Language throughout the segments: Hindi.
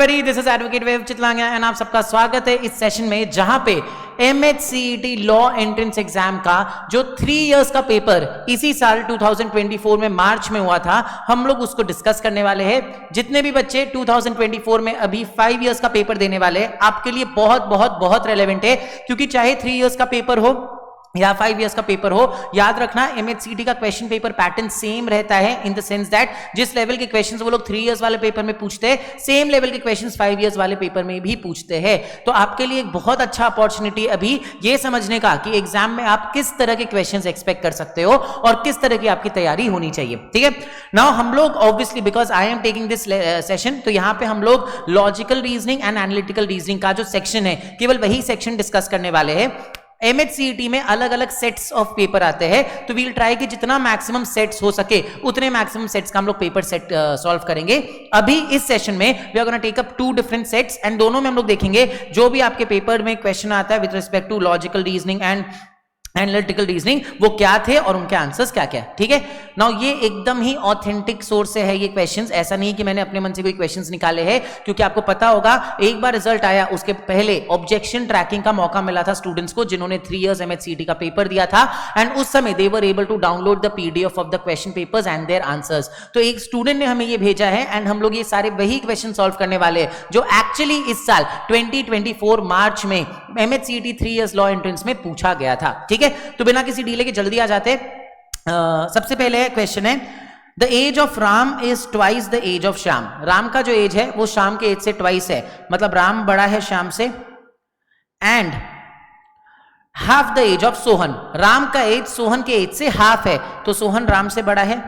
एवरीबॉडी, दिस इज एडवोकेट वेव चितलांगा एंड आप सबका स्वागत है इस सेशन में जहां पे MHCET लॉ एंट्रेंस एग्जाम का जो 3 इयर्स का पेपर इसी साल 2024 में मार्च में हुआ था, हम लोग उसको डिस्कस करने वाले हैं। जितने भी बच्चे 2024 में अभी 5 इयर्स का पेपर देने वाले हैं, आपके लिए बहुत बहुत बहुत रेलेवेंट है, क्योंकि चाहे 3 इयर्स का पेपर हो या 5 इयर्स का पेपर हो, याद रखना MHCET का क्वेश्चन पेपर पैटर्न सेम रहता है इन द सेंस दैट जिस लेवल के क्वेश्चंस वो लोग 3 इयर्स वाले पेपर में पूछते हैं, सेम लेवल के क्वेश्चंस 5 इयर्स वाले पेपर में भी पूछते हैं। तो आपके लिए एक बहुत अच्छा अपॉर्चुनिटी अभी ये समझने का कि एग्जाम में आप किस तरह के क्वेश्चंस एक्सपेक्ट कर सकते हो और किस तरह की आपकी तैयारी होनी चाहिए। ठीक है, नाउ हम लोग obviously because I am taking this session, तो यहां पे हम लोग logical reasoning and analytical reasoning का जो सेक्शन है, केवल वही सेक्शन डिस्कस करने वाले हैं। MHCET में अलग अलग सेट्स ऑफ पेपर आते हैं, तो वील ट्राई कि जितना मैक्सिमम सेट्स हो सके उतने मैक्सिमम सेट्स का हम लोग पेपर सेट सॉल्व करेंगे। अभी इस सेशन में we are gonna take up 2 different sets and दोनों में हम लोग देखेंगे जो भी आपके पेपर में क्वेश्चन आता है with respect to logical reasoning and analytical reasoning, वो क्या थे और उनके आंसर्स क्या क्या। ठीक है, नाउ ये एकदम ही ऑथेंटिक सोर्स से है ये क्वेश्चंस, ऐसा नहीं कि मैंने अपने मन से कोई क्वेश्चंस निकाले हैं, क्योंकि आपको पता होगा एक बार रिजल्ट आया उसके पहले ऑब्जेक्शन ट्रैकिंग का मौका मिला था स्टूडेंट्स को जिन्होंने 3 इयर्स MHCET का पेपर दिया था, एंड उस समय they were able to download the PDF of the question papers and their answers. तो एक स्टूडेंट ने हमें ये भेजा है एंड हम लोग ये सारे वही क्वेश्चन सॉल्व करने वाले हैं जो एक्चुअली इस साल 2024 मार्च में MHCET 3 इयर्स लॉ एंट्रेंस में पूछा गया था। ठीक है, तो बिना किसी डीले के जल्दी आ जाते। सबसे पहले क्वेश्चन है, the age of Ram is twice the age of Shyam. Ram का जो एज है वो श्याम के एज से ट्वाइस है, मतलब राम बड़ा है श्याम से, and half the age of Sohan. Ram का एज सोहन के एज से हाफ है, तो सोहन राम से बड़ा है।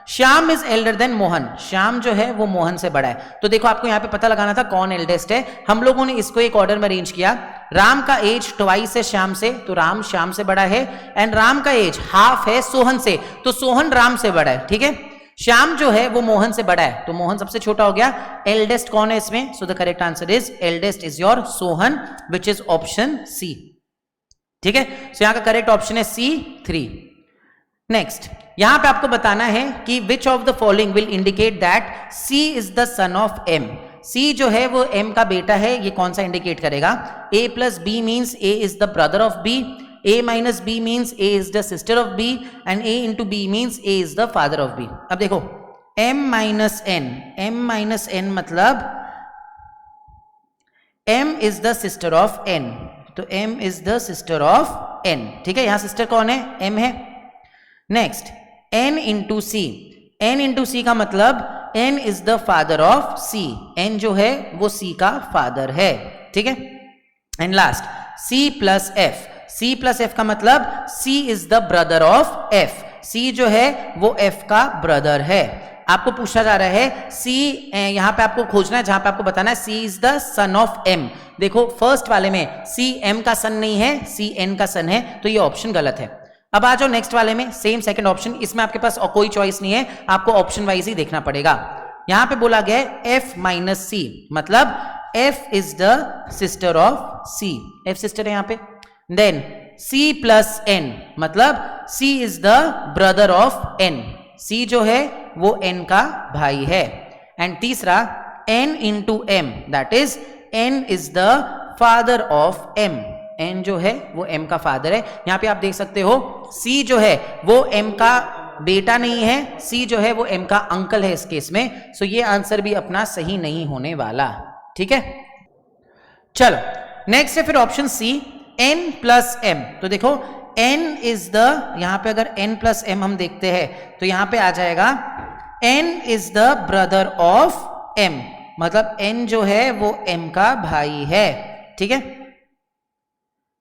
Shyam is elder than Mohan. Shyam जो है वो मोहन से बड़ा है। तो देखो आपको यहां पे पता लगाना था कौन एल्डेस्ट है। हम लोगों ने इसको एक ऑर्डर में अरेंज किया। राम का एज ट्वाइस है श्याम से, तो राम श्याम से बड़ा है, एंड राम का एज हाफ है सोहन से, तो सोहन राम से बड़ा है। ठीक है, श्याम जो है वो मोहन से बड़ा है, तो मोहन सबसे छोटा हो गया। एल्डेस्ट कौन है इसमें? So the correct answer is eldest is your Sohan, which is option C. ठीक है, सो यहां का करेक्ट ऑप्शन है C3। नेक्स्ट, यहां पे आपको बताना है कि which of the following will indicate that C is the son of M। C जो है वो M का बेटा है, ये कौन सा इंडिकेट करेगा? A plus B means A is the brother of B, A minus B means A is the sister of B, and A into B means A is the father of B। अब देखो M minus N मतलब M is the sister of N, तो M is the sister of N। ठीक है, यहां सिस्टर कौन है? M है। Next, N into C, N into C का मतलब N is the father of C, N जो है वो C का फादर है। ठीक है, and last C plus F, C plus F का मतलब C is the brother of F, C जो है वो F का ब्रदर है। आपको पूछा जा रहा है C, यहां पे आपको खोजना है जहां पे आपको बताना है C is the son of M। देखो फर्स्ट वाले में C M का सन नहीं है, C N का सन है, तो ये ऑप्शन गलत है। अब आ जाओ नेक्स्ट वाले में, सेम सेकंड ऑप्शन, इसमें आपके पास कोई चॉइस नहीं है, आपको ऑप्शन वाइज ही देखना पड़ेगा। यहां पे बोला गया है F minus C, मतलब F is the sister of C, F sister है यहां पे। देन C plus N मतलब C is the brother of N, C जो है वो N का भाई है। एंड तीसरा N into M, that is N is the father of M, N जो है वो M का फादर है। यहां पे आप देख सकते हो C जो है वो M का बेटा नहीं है, C जो है वो M का अंकल है इस केस में। सो ये आंसर भी अपना सही नहीं होने वाला। ठीक है, चलो नेक्स्ट है फिर option C, N plus M। तो देखो N इज द, यहां पे अगर N plus M हम देखते हैं तो यहां पे आ जाएगा N is the brother of M, मतलब N जो है वो M का भाई है। ठीक है,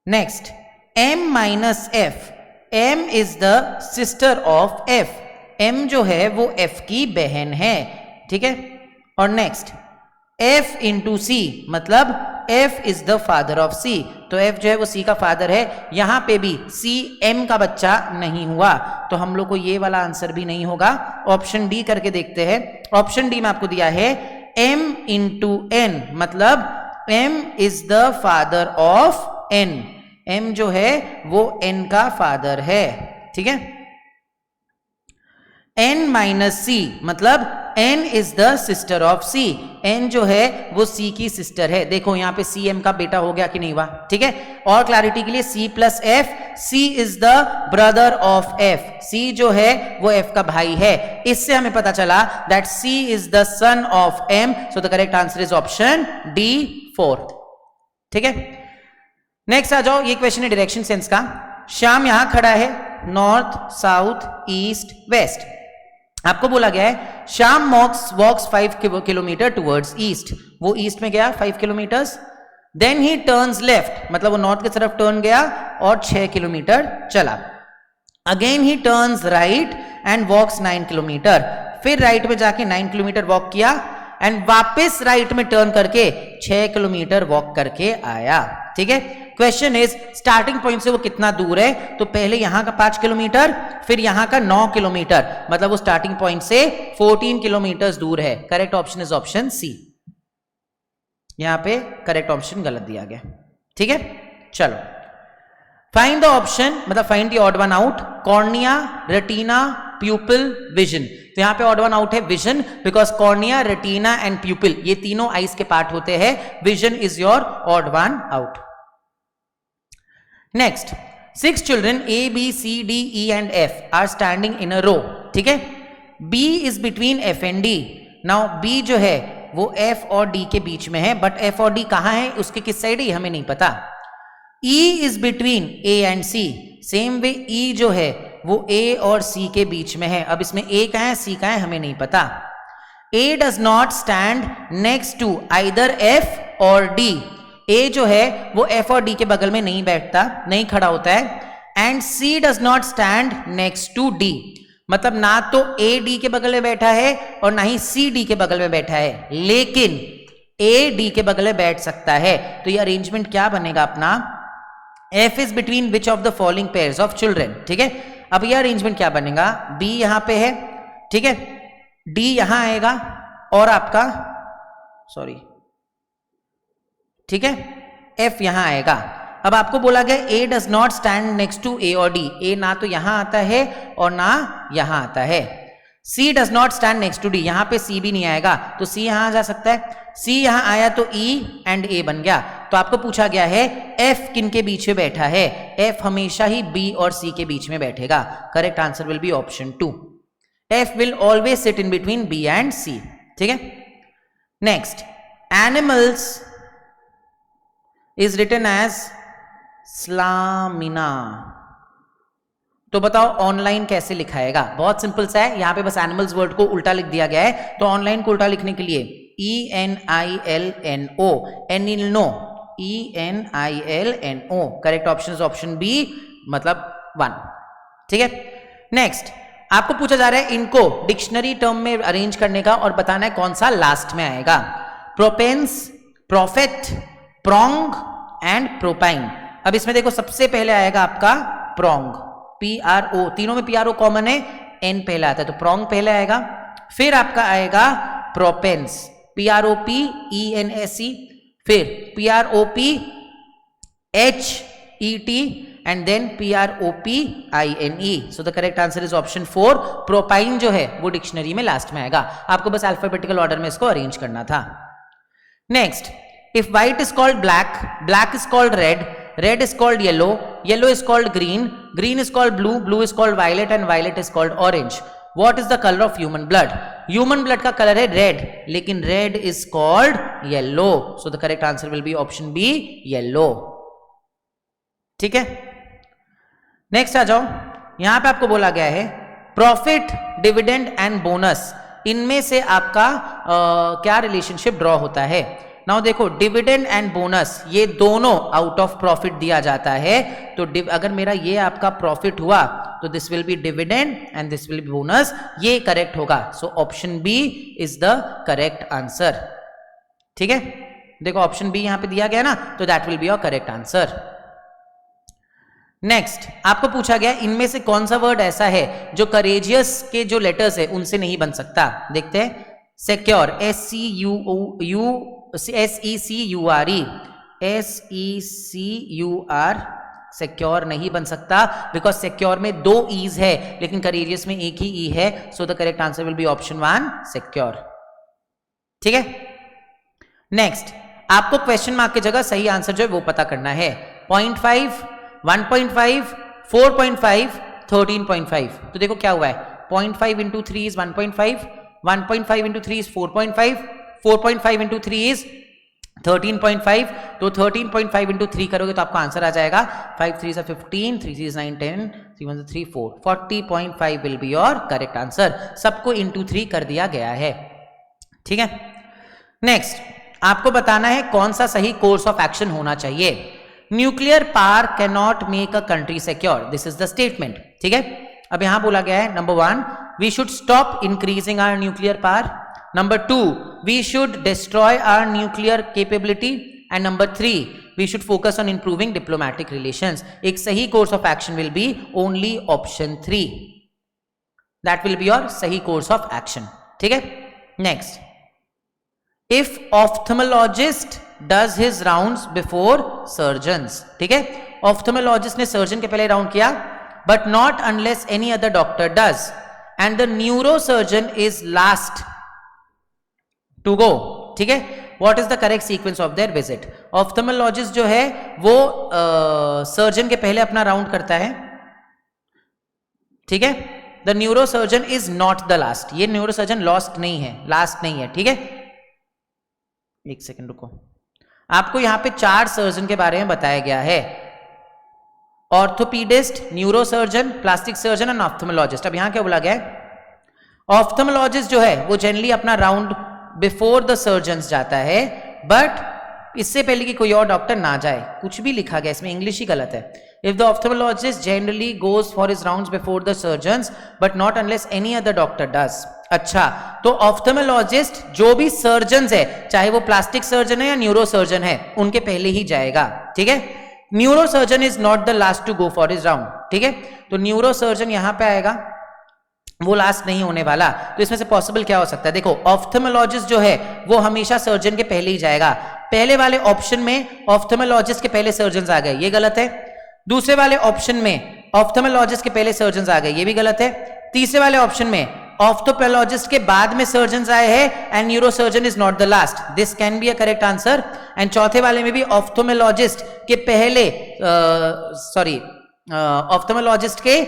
next M minus F, M is the sister of F, M जो है वो F की बहन है। ठीक है, और नेक्स्ट F into C मतलब F is the father of C, तो F जो है वो C का फादर है। यहां पे भी C M का बच्चा नहीं हुआ, तो हम लोग को ये वाला आंसर भी नहीं होगा। ऑप्शन डी करके देखते हैं। ऑप्शन डी में आपको दिया है M into N मतलब M is the father of N, M जो है वो N का फादर है। ठीक है, n माइनस सी, मतलब n is the sister of c, n जो है वो c की सिस्टर है। देखो यहां पे c m का बेटा हो गया कि नहीं हुआ, ठीक है। और क्लैरिटी के लिए c plus f, c is the brother of f, c जो है वो f का भाई है। इससे हमें पता चला that c is the son of m, so the correct answer is option D 4, ठीक है। नेक्स्ट आ जाओ, ये क्वेश्चन है डायरेक्शन सेंस का। श्याम यहां खड़ा है, नॉर्थ साउथ ईस्ट वेस्ट। आपको बोला गया है Shyam walks 5 kilometre towards east, वो ईस्ट में गया 5 kilometres, then he turns left, मतलब वो नॉर्थ की तरफ टर्न गया और 6 किलोमीटर चला। Again he turns right and walks 9 kilometre, फिर राइट में जाके 9 किलोमीटर वॉक किया एंड वापस राइट में टर्न करके 6 किलोमीटर वॉक करके आया, ठीक है। क्वेश्चन इज स्टार्टिंग पॉइंट से वो कितना दूर है, तो पहले यहां का 5 किलोमीटर, फिर यहां का 9 किलोमीटर, मतलब वो स्टार्टिंग पॉइंट से 14 किलोमीटर दूर है। Correct option is option C. यहां पे करेक्ट ऑप्शन गलत दिया गया, ठीक है। चलो फाइंड द ऑप्शन, मतलब find the odd one out, cornea, retina, प्यूपिल, vision. तो यहां पे ऑड वन आउट है vision, because cornea, retina and प्यूपिल ये तीनों आईज के पार्ट होते हैं। Vision is your odd one out. Next, 6 children A, B, C, D, E and F are standing in a row, ठीक है। B is between F and D. Now B जो है वो F और D के बीच में है, बट F और D कहां है, उसके किस साइड है हमें नहीं पता। E is between A and C. Same way E जो है वो A और C के बीच में है। अब इसमें A कहां है C कहां है हमें नहीं पता। A does not stand next to either F और D. A जो है वो F और D के बगल में नहीं बैठता, नहीं खड़ा होता है। And C does not stand next to D, मतलब ना तो A D के बगल में बैठा है और ना ही C D के बगल में बैठा है, लेकिन A D के बगल में बैठ सकता है। तो ये अरेंजमेंट क्या बनेगा अपना, F is between which of the following pairs of children, ठीक है। अब ये अरेंजमेंट क्या बनेगा, B यहां पे है, ठीक है, D यहां आएगा और आपका ठीक है F यहां आएगा। अब आपको बोला गया A does not stand next to A और D, A ना तो यहां आता है और ना यहां आता है। C does not stand next to D, यहां पे C भी नहीं आएगा, तो C यहां आ जा सकता है। C यहां आया तो E एंड A बन गया। तो आपको पूछा गया है F किन के बीच में बैठा है, F हमेशा ही B और C के बीच में बैठेगा। Correct answer will be option 2, F will always sit in between B and C, ठीक है। Next, animals is written as स्लामिना। तो बताओ ऑनलाइन कैसे लिखाएगा, बहुत सिंपल सा है, यहां पे बस एनिमल्स वर्ड को उल्टा लिख दिया गया है। तो ऑनलाइन को उल्टा लिखने के लिए ENILNO, एनिल्नो, ENILNO। Correct option is option B, मतलब 1, ठीक है। नेक्स्ट, आपको पूछा जा रहा है इनको डिक्शनरी टर्म में अरेंज करने का और बताना है कौन सा लास्ट में आएगा। प्रोपेंस, प्रोफेट, प्रोंग एंड प्रोपाइन। अब इसमें देखो सबसे पहले आएगा आपका प्रोंग, PRO, तीनों में PRO कॉमन है, N पहले आता है तो प्रोंग पहले आएगा। फिर आपका आएगा प्रोपेंस, PROPENSE, फिर PROPHET and then PROPINE। So the correct answer is option 4, propine जो है वो डिक्शनरी में लास्ट में आएगा। आपको बस अल्फाबेटिकल ऑर्डर में इसको अरेंज करना था। Next, if white is called black, black is called red, red is called yellow, yellow is called green, green is called blue, blue is called violet and violet is called orange. What is the color of human blood? Human blood का कलर है red, लेकिन red is called yellow. So the correct answer will be option B, yellow. ठीक है। नेक्स्ट आ जाओ, यहां पे आपको बोला गया है प्रॉफिट, डिविडेंड एंड बोनस, इनमें से आपका क्या रिलेशनशिप ड्रॉ होता है। नाउ देखो, डिविडेंड एंड बोनस ये दोनों आउट ऑफ प्रॉफिट दिया जाता है। तो अगर मेरा ये आपका प्रॉफिट हुआ तो this will be dividend and this will be bonus, ये करेक्ट होगा। So option B is the correct answer, ठीक है। देखो ऑप्शन बी यहां पे दिया गया ना, तो that will be your correct answer. Next, आपको पूछा गया इनमें से कौन सा वर्ड ऐसा है जो करेजियस के जो लेटर्स है उनसे नहीं बन सकता। देखते हैं, सिक्योर, SECURE, SECURE, सिक्योर नहीं बन सकता बिकॉज सिक्योर में 2 ईज है लेकिन करेजियस में एक ही ई है. So the correct answer will be option 1 secure. ठीक है. नेक्स्ट आपको क्वेश्चन मार्क की जगह सही आंसर जो है वो पता करना है. 0.5, 1.5, 4.5, 13.5. तो देखो क्या हुआ है. 0.5 into 3 is 1.5, 1.5 into 3 is 4.5, 4.5 into 3 is 13.5. तो 13.5 into 3 करोगे तो आपका आंसर आ जाएगा 5 3 is 15, 3 is 9 10, 3 1 3 4. 40.5 will be your correct answer. सबको into 3 कर दिया गया है. ठीक है. नेक्स्ट आपको बताना है कौन सा सही कोर्स ऑफ एक्शन होना चाहिए. Nuclear power can not make a country secure. This is the statement. ठीक है. अब यहां बोला गया है number 1 we should stop increasing our nuclear power. Number 2 we should destroy our nuclear capability. And number 3 we should focus on improving diplomatic relations. एक सही course of action will be only option 3. That will be your सही कोर्स ऑफ एक्शन. ठीक है. Next if ophthalmologist does his rounds before surgeons. ठीक है. ophthalmologist ने surgeon के पहले राउंड किया but not unless any other doctor does and the neurosurgeon is last to go. ठीक है. what is the correct sequence of their visit? ophthalmologist जो है वो surgeon के पहले अपना राउंड करता है. ठीक है. the neurosurgeon is not the last. ये neurosurgeon lost नहीं है, last नहीं है. ठीक है. एक सेकंड रुको. आपको यहां पे 4 सर्जन के बारे में बताया गया है. ऑर्थोपीडिस्ट, neurosurgeon, plastic surgeon and ophthalmologist. अब यहां क्या बोला गया है. ऑप्थेमोलॉजिस्ट जो है वो जनरली अपना राउंड बिफोर द सर्जन्स जाता है बट इससे पहले कि कोई और डॉक्टर ना जाए. कुछ भी लिखा गया इसमें, इंग्लिश ही गलत है. If the ophthalmologist generally goes for his rounds before the surgeons but not unless any other doctor does. अच्छा, तो ऑप्थेमोलॉजिस्ट जो भी सर्जन्स है चाहे वो प्लास्टिक सर्जन है या न्यूरो सर्जन है उनके पहले ही जाएगा. ठीक है. Neuro surgeon is not the last to go for his round. ठीक है. तो न्यूरो सर्जन यहां पे आएगा, वो लास्ट नहीं होने वाला. तो इसमें से पॉसिबल क्या हो सकता है. देखो ऑप्थेमोलॉजिस्ट जो है वो हमेशा सर्जन के पहले ही जाएगा. पहले वाले ऑप्शन में ऑप्थेमोलॉजिस्ट के पहले सर्जन आ गए, ये गलत है. दूसरे वाले ऑप्शन में ऑप्थेमोलॉजिस्ट के पहले सर्जन आ गए, ये भी गलत है. तीसरे वाले ऑप्शन में ऑर्थोपेडोलॉजिस्ट के बाद में सर्जन आए हैं and neurosurgeon is not the last. This can be a correct answer. And चौथे वाले में भी ऑप्थेमोलॉजिस्ट के पहले ऑप्थेमोलॉजिस्ट के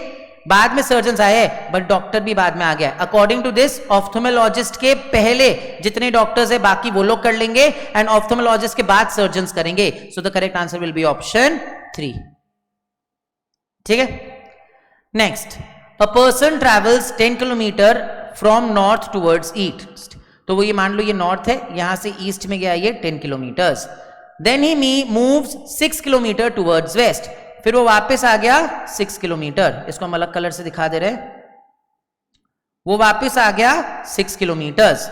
बाद में सर्जन आए हैं बट डॉक्टर भी बाद में आ गया. अकॉर्डिंग टू दिस ऑप्थेमोलॉजिस्ट के पहले जितने डॉक्टर्स है बाकी वो लोग कर लेंगे एंड ऑप्थेमोलॉजिस्ट के बाद सर्जन करेंगे. सो the correct answer will be option 3. ठीक है. Next A person travels 10 kilometer from north towards east. तो वो ये मान लो ये नॉर्थ है, यहां से ईस्ट में गया ये 10 kilometres. Then he moves 6 kilometer towards west. फिर वो वापस आ गया 6 किलोमीटर. इसको हम अलग कलर से दिखा दे रहे हैं. वो वापस आ गया 6 kilometres.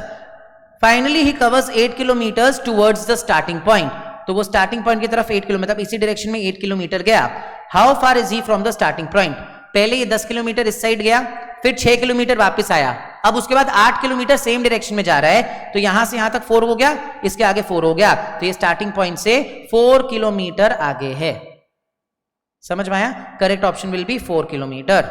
Finally he covers 8 kilometers towards the starting point. तो वो स्टार्टिंग पॉइंट की तरफ 8 किलोमीटर, मतलब इसी डायरेक्शन में 8 किलोमीटर गया. How far is he from the starting point? पहले ये 10 किलोमीटर इस साइड गया, फिर 6 किलोमीटर वापस आया, अब उसके बाद 8 किलोमीटर सेम डायरेक्शन में जा रहा है. तो यहां से यहां तक 4 हो गया, इसके आगे 4 हो गया. तो ये स्टार्टिंग पॉइंट से 4 किलोमीटर आगे है. समझ में आया. Correct option will be 4 kilometre.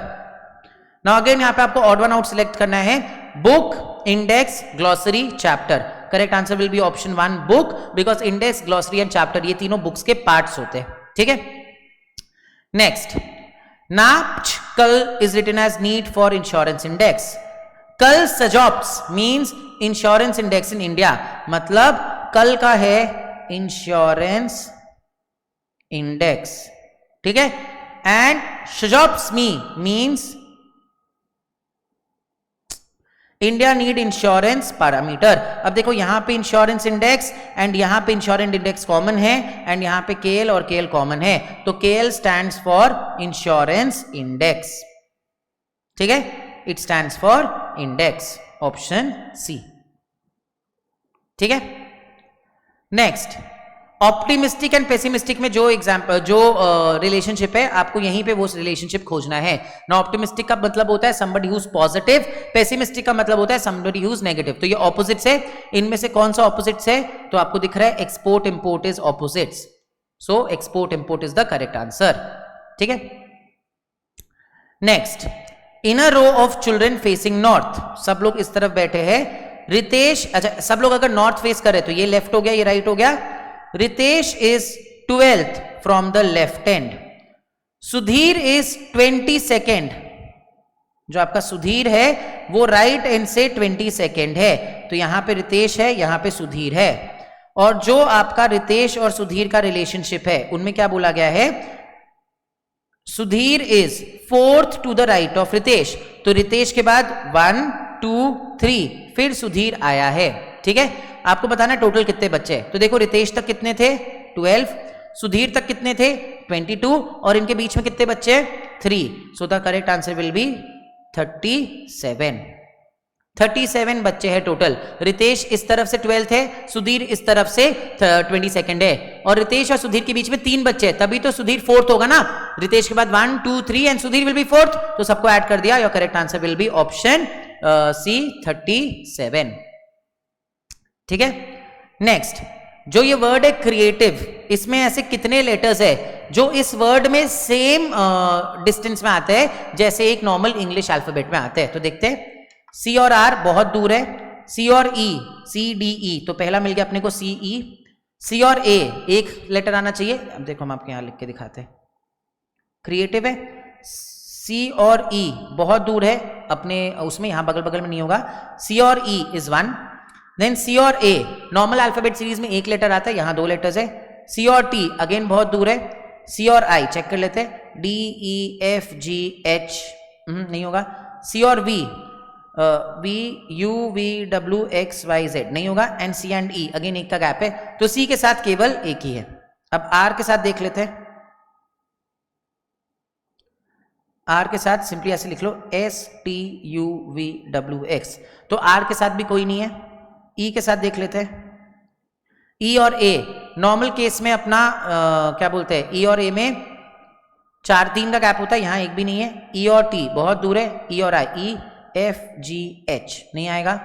Now again यहां पे आपको ऑड वन आउट सिलेक्ट करना है. Book, index, glossary, chapter. Correct answer will be option 1 book, because index, glossary and chapter ये तीनों बुक्स के पार्ट्स होते हैं. ठीक है. Next, NAPCL is written as Need for Insurance Index. कल सजॉप्स means insurance index in India. मतलब कल का है इंश्योरेंस इंडेक्स. ठीक है. एंड सजॉप्स means India need insurance parameter. अब देखो यहां पे इंश्योरेंस इंडेक्स एंड यहां पे इंश्योरेंस इंडेक्स कॉमन है एंड यहां पे केएल और केएल कॉमन है. तो KL stands for insurance index. ठीक है. It stands for index. Option C. ठीक है. नेक्स्ट, ऑप्टिमिस्टिक एंड पेसिमिस्टिक में जो एग्जांपल जो रिलेशनशिप है आपको यहीं पे वो रिलेशनशिप खोजना है ना. ऑप्टिमिस्टिक का मतलब होता है somebody who's positive, पेसिमिस्टिक का मतलब होता है somebody who's negative. तो ये ऑपोजिट्स है. इनमें से कौन सा ऑपोजिट्स है तो आपको दिख रहा है export import is opposites. So export import is the correct answer. ठीक है। Next, in a row of children facing north, सब लोग इस तरफ बैठे हैं। रितेश, अच्छा सब लोग अगर नॉर्थ फेस करे तो ये लेफ्ट हो गया, ये राइट हो गया। Ritesh is 12th from the left end, Sudhir is 22nd, जो आपका सुधीर है वो राइट एंड से 22nd है, तो यहां पे रितेश है, यहां पे सुधीर है। और जो आपका रितेश और सुधीर का रिलेशनशिप है उनमें क्या बोला गया है, Sudhir is 4th to the right of Ritesh, तो रितेश के बाद 1 2 3 फिर सुधीर आया है, ठीक है। आपको बताना है टोटल कितने बच्चे, तो देखो रितेश तक कितने थे 12, सुधीर तक कितने थे 22, और इनके बीच में कितने बच्चे 3, सो the correct answer will B 37 बच्चे हैं टोटल। रितेश इस तरफ से 12th है, सुधीर इस तरफ से 22nd है, और रितेश और सुधीर के बीच में 3 बच्चे हैं, तभी तो सुधीर 4th होगा ना। रितेश के बाद 1 2 3 and Sudhir will be 4th, तो सबको ऐड कर दिया। Your correct answer will be option C 37, ठीक है। नेक्स्ट, जो ये वर्ड है क्रिएटिव, इसमें ऐसे कितने लेटर्स है जो इस वर्ड में सेम डिस्टेंस में आते हैं जैसे एक नॉर्मल इंग्लिश अल्फाबेट में आते हैं, तो देखते हैं। सी और आर बहुत दूर है, सी और ई, सी डी ई, तो पहला मिल गया अपने को सी ई। सी और ए एक लेटर आना चाहिए, अब देखो हम आपके यहां लिख के दिखाते हैं। क्रिएटिव है, सी और ई बहुत दूर है अपने उसमें, यहां बगल बगल में नहीं होगा। सी और ई इज 1, देन सी और ए नॉर्मल अल्फाबेट सीरीज में एक लेटर आता है, यहां 2 लेटर्स है। सी और टी अगेन बहुत दूर है। सी और आई चेक कर लेते हैं, D E F G H नहीं होगा। सी और V, V U V W X Y Z नहीं होगा। And C and E again एक का गैप है, तो सी के साथ केवल एक ही है। अब आर के साथ देख लेते हैं। आर के साथ सिंपली ऐसे लिख लो, S T U V W X, तो आर के साथ भी कोई नहीं है। ई के साथ देख लेते हैं। ई और ए नॉर्मल केस में अपना क्या बोलते हैं, ई और ए में 4 3 का गैप होता है, यहां एक भी नहीं है। ई और टी बहुत दूर है, ई और आई, ई एफ जी एच नहीं आएगा।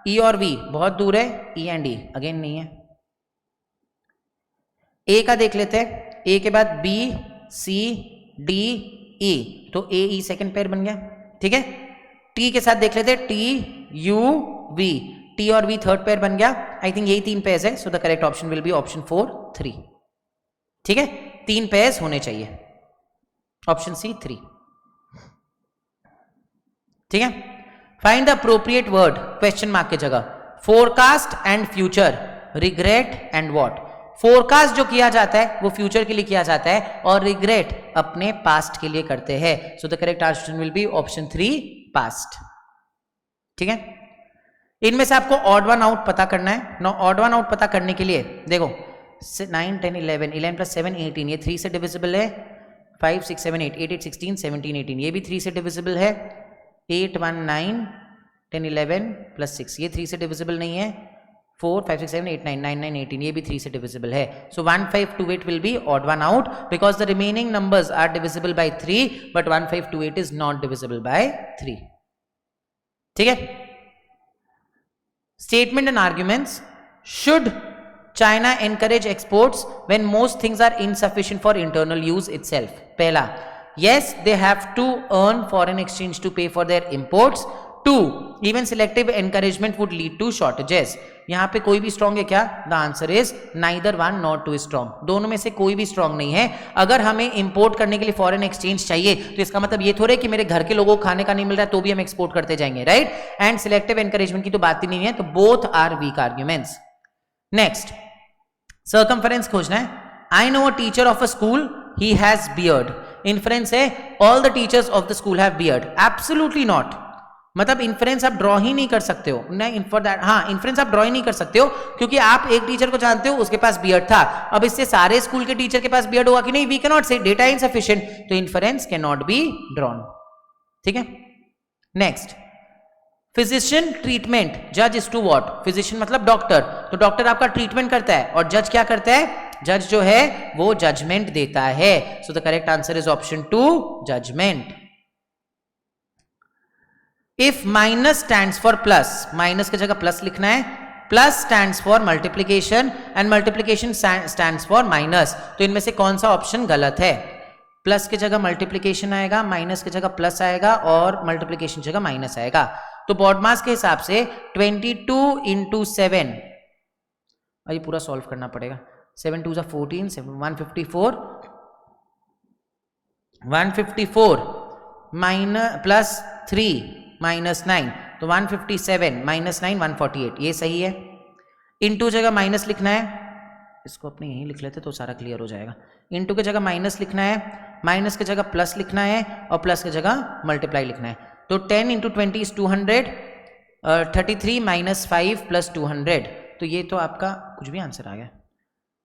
ई और वी बहुत दूर है, ई एंड ई अगेन नहीं है। ए का देख लेते हैं, ए के बाद बी सी डी ई, तो ए ई सेकेंड पेयर बन गया, ठीक है। टी के साथ देख लेते हैं, टी यू वी, टी और वी थर्ड पेयर बन गया। आई थिंक यही 3 पेयर्स है, so the correct option will be option 4 3, ठीक है। 3 पेयर्स होने चाहिए, ऑप्शन सी 3, ठीक है। Find the appropriate word question mark की जगह, forecast and future, regret and what. Forecast जो किया जाता है वो फ्यूचर के लिए किया जाता है, और रिग्रेट अपने पास्ट के लिए करते हैं, सो the correct answer will be option 3 past, ठीक है। इनमें से आपको ऑड वन आउट पता करना है। नो ऑड वन आउट पता करने के लिए देखो 9 10 11, 11 + 7 18, ये 3 से डिविजिबल है। 5 6 7 8, 8 8 16, 17 18, ये भी 3 से डिविजिबल है। 8 1 9 10 11 + 6, ये 3 से डिविजिबल नहीं है। 4 5 6 7 8 9 9 9 18, ये भी 3 से डिविजिबल है। So 1 5 2 8 will be odd one out because the remaining numbers are divisible by 3, but 1 5 2 8 is not divisible by 3, ठीक है। Statement and arguments. Should China encourage exports when most things are insufficient for internal use itself? पहला, yes, they have to earn foreign exchange to pay for their imports. 2, even selective encouragement would lead to shortages. यहाँ पे कोई भी स्ट्रॉन्ग है क्या? The answer is neither one nor two strong, दोनों में से कोई भी स्ट्रॉन्ग नहीं है। अगर हमें इंपोर्ट करने के लिए फॉरेन एक्सचेंज चाहिए तो इसका मतलब ये थोड़े कि मेरे घर के लोगों को खाने का नहीं मिल रहा है तो भी हम एक्सपोर्ट करते जाएंगे, राइट। एंड सिलेक्टिव एनकरेजमेंट की तो बात ही नहीं है, तो both are weak arguments. Next, circumference खोजना है। I know a teacher of a school, he has beard. Inference है all the teachers of the school have beard, absolutely not. मतलब इन्फ्रेंस आप ड्रॉ ही नहीं कर सकते हो, नहीं फॉर दैट, हाँ इन्फ्रेंस आप ड्रॉ ही नहीं कर सकते हो क्योंकि आप एक टीचर को जानते हो, उसके पास बियर्ड था। अब इससे सारे स्कूल के टीचर के पास बियर्ड होगा कि नहीं? वी कैन नॉट से, डेटा इनसफिशिएंट, तो inference can not be drawn, ठीक है। नेक्स्ट, फिजिशियन ट्रीटमेंट, जज इज टू व्हाट? फिजिशियन मतलब डॉक्टर, तो डॉक्टर आपका ट्रीटमेंट करता है और जज क्या करता है? जज जो है वो जजमेंट देता है। So the correct answer is option 2 judgement. If minus stands for plus, minus की जगह प्लस लिखना है, plus stands for multiplication and multiplication stands for minus, तो इनमें से कौन सा ऑप्शन गलत है? प्लस की जगह मल्टीप्लीकेशन आएगा, माइनस की जगह प्लस आएगा और मल्टीप्लीकेशन की जगह माइनस आएगा। तो बॉड मास के हिसाब से 22 इंटू 7, ये पूरा सॉल्व करना पड़ेगा। 7 2 14, 154 माइनस प्लस 3 माइनस 9, तो 157 माइनस 9 148, ये सही है। इंटू जगह माइनस लिखना है, इसको अपने यहीं लिख लेते तो सारा क्लियर हो जाएगा। इंटू की जगह माइनस लिखना है, माइनस की जगह प्लस लिखना है और प्लस की जगह मल्टीप्लाई लिखना है। तो 10 इंटू 20 इज 200, 33 माइनस 5 प्लस 200, तो ये तो आपका कुछ भी आंसर आ गया।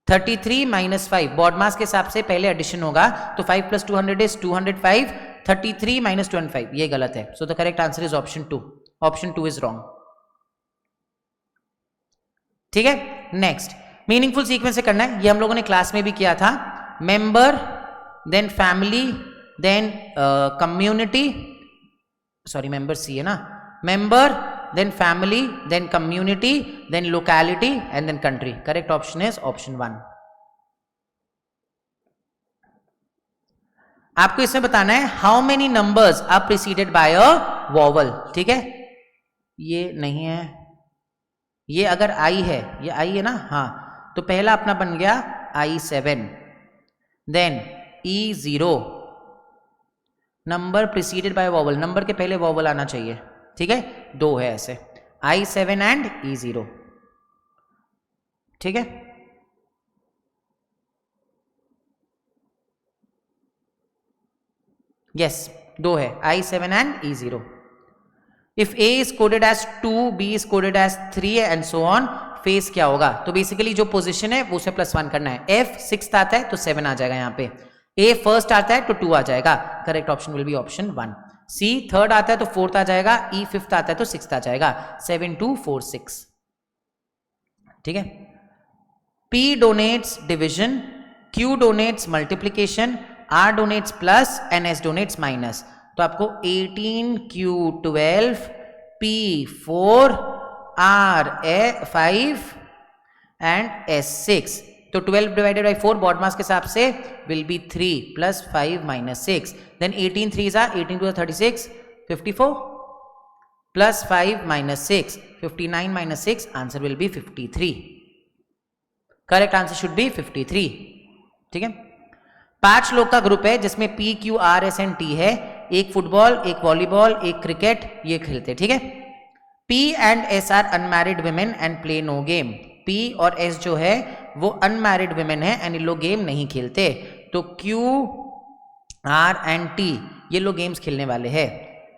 33 माइनस 5 बॉड मास के हिसाब से पहले एडिशन होगा, तो 5 प्लस 200 इज 205, 33 माइनस 25, ये गलत है। So the correct answer is option 2, option 2 is wrong. ठीक है, नेक्स्ट मीनिंगफुल सीक्वेंस से करना है, ये हम लोगों ने क्लास में भी किया था। Member, then family, then community, sorry member C है ना, member, then family, then community, then locality and then country. Correct option is option 1। आपको इसमें बताना है how many numbers are preceded by a vowel. ठीक है, ये नहीं है, ये अगर आई है, ये आई है ना, हाँ, तो पहला अपना बन गया I7, then E0, number preceded by vowel, number के पहले वॉवल आना चाहिए। ठीक है, 2 है ऐसे, I7 एंड E0। ठीक है, यस 2 है, I7 and E0। If A is coded as 2, B is coded as 3 and so on, face क्या होगा? तो बेसिकली जो पोजीशन है वो उसे +1 करना है। F 6th आता है तो 7 आ जाएगा यहाँ पे, A फर्स्ट आता है तो 2 आ जाएगा, correct option will be option 1। C third आता है तो 4th आ जाएगा, E 5th आता है तो 6th आ जाएगा, 7 2 4 6। ठीक है, P denotes division, Q denotes multiplication, R denotes plus and S denotes minus. तो आपको 18 Q 12 P 4 R 5 and S 6। तो 12 डिवाइडेड बाई 4 बॉड मास के हिसाब से will be 3 plus 5 minus 6, then 18 3 जा 18 2 36 54 plus 5 minus 6 59 minus 6, answer will be 53। Correct answer should be 53। ठीक है, 5 लोग का ग्रुप है जिसमें P Q R S and T है, एक फुटबॉल, एक वॉलीबॉल, एक क्रिकेट, ये खेलते। ठीक है, P and S are unmarried women and play no game. P और S जो है वो अनमैरिड वुमेन है एंड ये लोग गेम नहीं खेलते। तो Q R एंड T ये लोग गेम्स खेलने वाले हैं।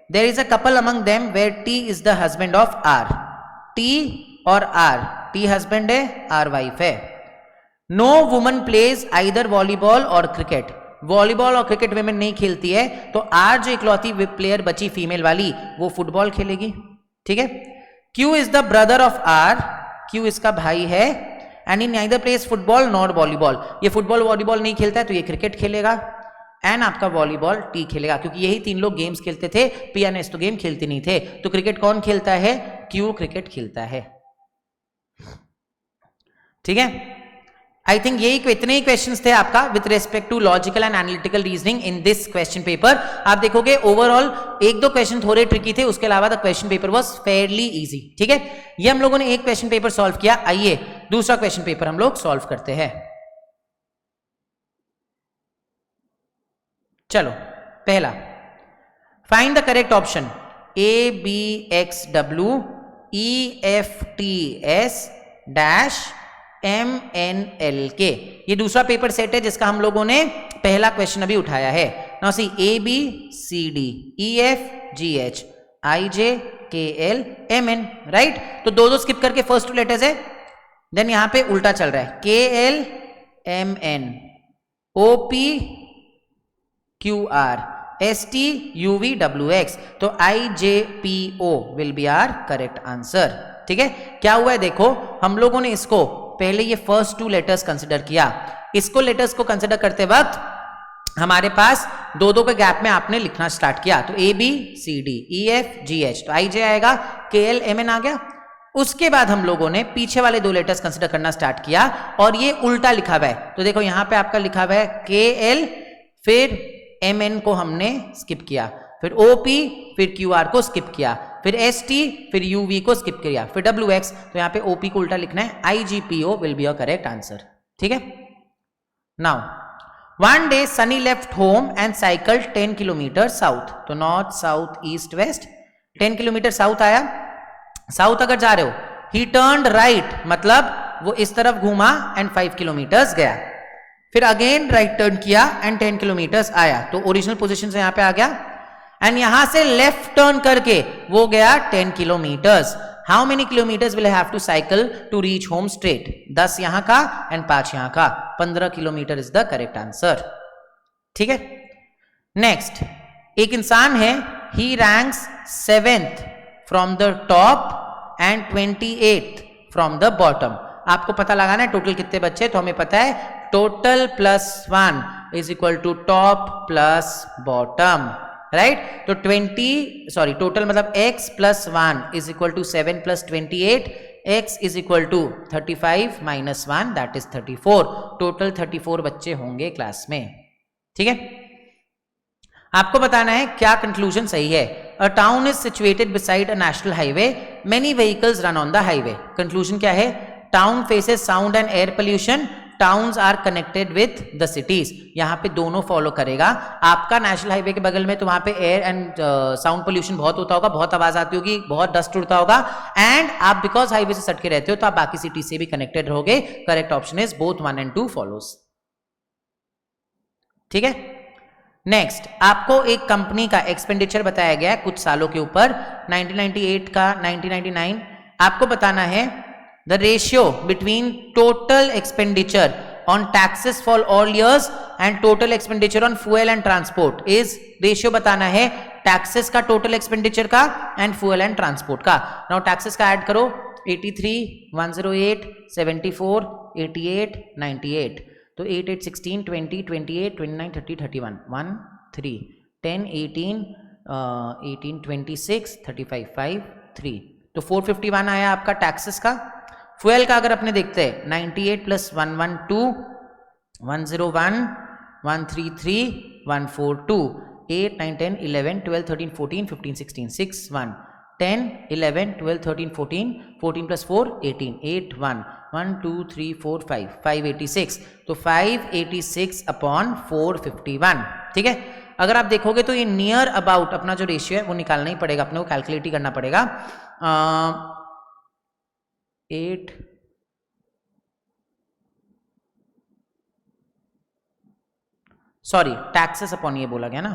There is a couple among them where T is the husband of R। T और R, T हस्बैंड है, R वाइफ है। No woman plays either volleyball और क्रिकेट, वॉलीबॉल और क्रिकेट वुमेन नहीं खेलती है, तो R जो इकलौती प्लेयर बची फीमेल वाली वो फुटबॉल खेलेगी। ठीक है, Q is the brother of R, Q इसका भाई है, and in neither plays football not volleyball, ये फुटबॉल वॉलीबॉल नहीं खेलता है तो ये क्रिकेट खेलेगा, एंड आपका वॉलीबॉल T खेलेगा, क्योंकि यही 3 लोग गेम्स खेलते थे, P एंड S तो गेम खेलते नहीं थे। तो क्रिकेट कौन खेलता है? Q क्रिकेट खेलता है। ठीक है, आई थिंक यही इतने ही क्वेश्चंस थे आपका with respect to logical and analytical reasoning in this question paper. आप देखोगे ओवरऑल 1-2 क्वेश्चन थोड़े ट्रिकी थे, उसके अलावा the question paper was Fairlie easy. ठीक है, ये हम लोगों ने एक क्वेश्चन पेपर सॉल्व किया। आइए दूसरा क्वेश्चन पेपर हम लोग सॉल्व करते हैं। चलो, पहला, find the correct option ABXW EFTS dash MNLK। ये दूसरा पेपर सेट है जिसका हम लोगों ने पहला क्वेश्चन अभी उठाया है। Now see ABCD EFGH IJKL MN, right. तो 2 स्किप करके फर्स्ट 2 लेटर्स है, देन यहां पे उल्टा चल रहा है KL MN OP QR ST UVWX, तो IJPO will be our correct answer. ठीक है, क्या हुआ है देखो, हम लोगों ने इसको पहले ये फर्स्ट 2 लेटर्स कंसिडर किया, इसको लेटर्स को कंसिडर करते वक्त हमारे पास 2-2 के गैप में आपने लिखना स्टार्ट किया। तो ABCD EFGH, तो IJ आएगा, KL MN आ गया। उसके बाद हम लोगों ने पीछे वाले 2 लेटर्स कंसिडर करना स्टार्ट किया और ये उल्टा लिखा हुआ है। तो देखो यहां पे आपका लिखा हुआ है KL, फिर MN को हमने स्किप किया, फिर OP, फिर QR को स्किप किया, फिर ST, फिर UV को स्किप किया, फिर WX। तो यहाँ पे OP को उल्टा लिखना है, IGPO will be your correct answer. ठीक है। Now one day Sunny left home and cycle 10 kilometre south. तो north south east west, 10 kilometre south आया। साउथ अगर जा रहे हो, ही टर्न्ड राइट, मतलब वो इस तरफ घूमा एंड 5 किलोमीटर्स गया, फिर अगेन राइट टर्न किया एंड 10 किलोमीटर्स आया। तो ओरिजिनल पोजीशन से यहां पे आ गया एंड यहां से लेफ्ट टर्न करके वो गया 10 kilometres. How many kilometres will have to cycle to reach home straight? 10 यहां का एंड 5 यहां का, 15 kilometre is the correct answer. ठीक है। नेक्स्ट, एक इंसान है, he ranks 7th from the top and 28th from the bottom. आपको पता लगाना है टोटल कितने बच्चे, तो हमें पता है total plus 1 is equal to top plus bottom, right. तो टोटल मतलब x plus 1 is equal to 7 प्लस 28, x is equal to 35 minus 1 that is 34। Total 34 बच्चे होंगे क्लास में। ठीक है। आपको बताना है क्या कंक्लूजन सही है। A town is situated beside a national highway, many vehicles run on the highway. Conclusion क्या है? Town faces sound and air pollution, towns are connected with the cities. यहां पे दोनों फॉलो करेगा। आपका नेशनल हाईवे के बगल में तो वहां पे एयर एंड साउंड पोल्यूशन बहुत होता होगा, बहुत आवाज आती होगी, बहुत डस्ट उड़ता होगा, एंड आप बिकॉज हाईवे से सटके रहते हो तो आप बाकी सिटी से भी कनेक्टेड रहोगे। Correct option is both 1 and 2 follows. ठीक है। नेक्स्ट, आपको एक कंपनी का एक्सपेंडिचर बताया गया है कुछ सालों के ऊपर, 1998 का 1999। आपको बताना है the ratio between total expenditure on taxes for all years and total expenditure on fuel and transport is, ratio बताना है taxes का total expenditure का and fuel and transport का। now taxes का ऐड करो, 83, 108, 74, 88, 98। तो 8, 8, 16, 20, 28, 29, 30, 31, 1, 3, 10, 18, 18, 26, 35, 5, 3। तो 451 आया आपका टैक्सेस का। फ्यूल का अगर अपने देखते हैं 98 प्लस 112, 101, 133, 142, 8, 9, 10, 11, 12, 13, 14, 15, 16, 6, 1, 10, 11, 12, 13, 14, 14 plus 4, 18, 8, 1, 1, 2, 3, 4, 5, 586। तो 586 अपॉन 451। ठीक है। अगर आप देखोगे तो ये नियर अबाउट अपना जो रेशियो है वो निकालना ही पड़ेगा, अपने को कैलकुलेट ही करना पड़ेगा। 8 सॉरी टैक्सेस अपॉन ये बोला गया ना,